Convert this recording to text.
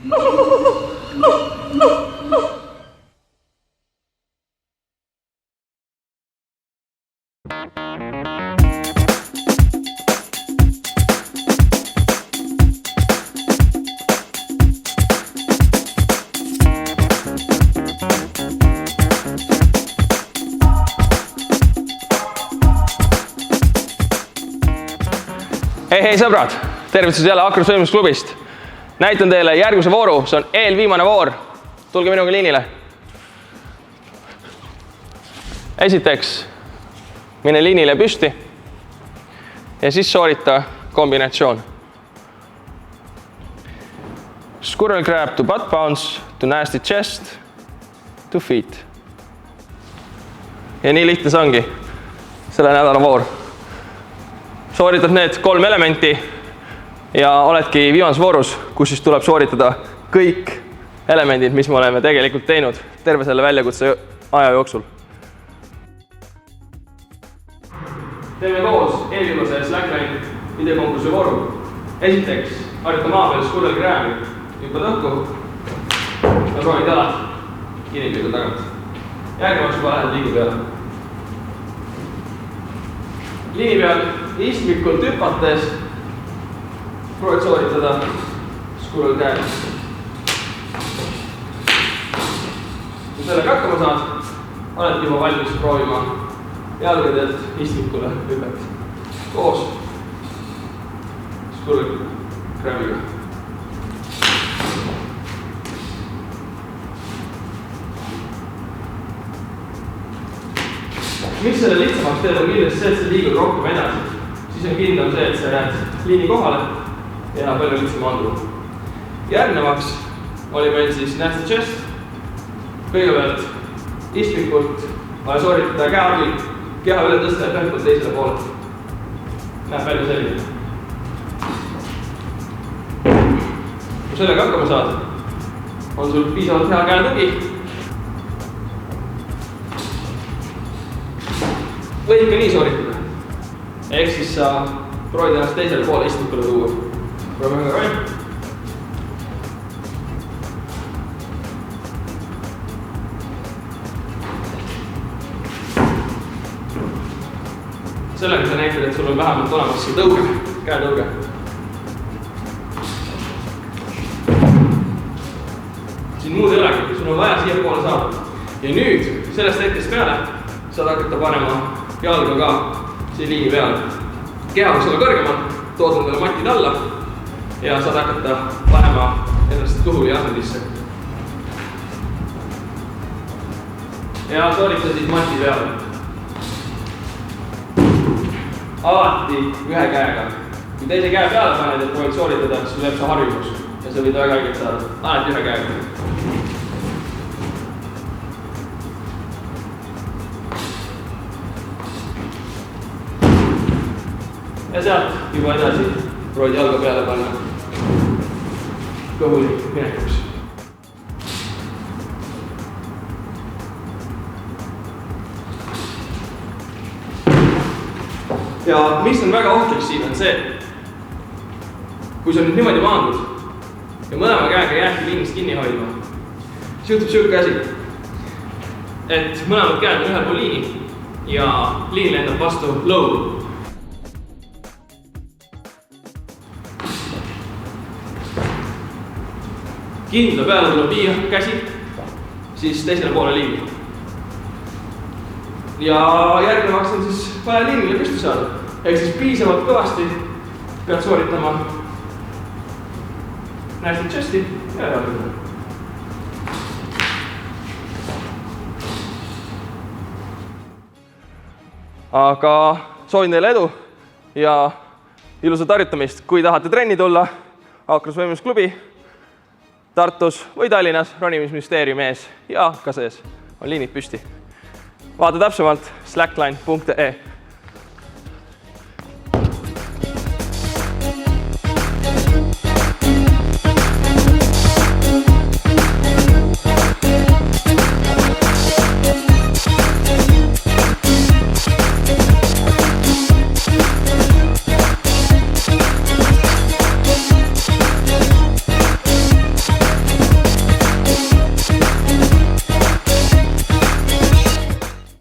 Hei sõbrad, tervitused jälle Akrus Võimlusklubist. Näitan teile järgmise vooru, see on eelviimane voor. Tulge minuga liinile. Esiteks, mine liinile püsti ja siis soorita kombinatsioon. Squirrel grab to butt bounce, to nasty chest, to feet. Ja nii lihtne see ongi selle nädala voor. Sooritad need 3 elementi ja oledki viimases voorus, kus siis tuleb sooritada kõik elemendid, mis me oleme tegelikult teinud terve selle väljakutse aja jooksul. Teeme koos eelviimase slackline videokonkursi vooru. Esiteks, harjuta maa peal squirrel grab'i, hüppad õhku ja proovid jalad kinnipiigu tagant. Järgnevaks juba lähed liigu peale. Liini peal istmikult hüpates proovid sooritada squirrel grab'i. Kui sellega hakkama saad, oled juba valmis proovima jalgadelt istmikule hüpet koos squirrel grab'iga. Miks selle lihtsamaks teeb on kindlasti see, et sa liigud rohkem edasi. Siis on kindlam see, et sa jääd liini kohale ja palju lihtsam andub. Järgnevaks oli meil siis nasty chest. Kõigepealt istmikult vaja sooritada käe abil, keha üle tõsta ja ühelt poolt teisele poole. Näeb välja selline. Kui sellega hakkama saad, on sul piisavalt hea käetugi. Võid ka nii sooritada. Ehk siis sa proovid ennast teisele poole istmikule tuua. Proovime ka roll. Sellega sa näitad, et sul on vähemalt olemas see tõuge, käetõuge. Siin muud ei olegi, sul on vaja siia poole saada. Ja nüüd, sellest hetkest peale, saad hakata panema jalga ka siin liini peale. Keha võiks olla kõrgemal, tood endale matid alla ja saad hakata panema ennast tuhuli asendisse. Ja soorita siis mati peale. Alati ühe käega. Kui teise käe peale paned, et proovid sooritada, siis sul jääb see harjumus ja sa võid väga õigelt saada. Alati ühe käega. Ja sealt juba edasi proovid jalga peale panna kõhuli minekuks. Ja mis on väga ohtlik siin on see, kui sa nüüd niimoodi maandud ja mõlema käega jäädki liinist kinni hoidma, siis juhtub siuke asi, et mõlemad käed on ühel pool liini ja liin lendab vastu lõugu. Kindla peale tuleb viia käsi, siis teisele poole liini. Ja järgnevaks on siis vaja liinile püsti saada. Ehk siis piisavalt kõvasti pead sooritama nasty chesti ja jalgadele. Aga soovin teile edu ja ilusat harjutamist. Kui tahate trenni tulla, Akrus Võimlusklubi Tartus või Tallinnas ronimisministeeriumi ees ja ka sees on liinid püsti. Vaata täpsemalt slackline.ee.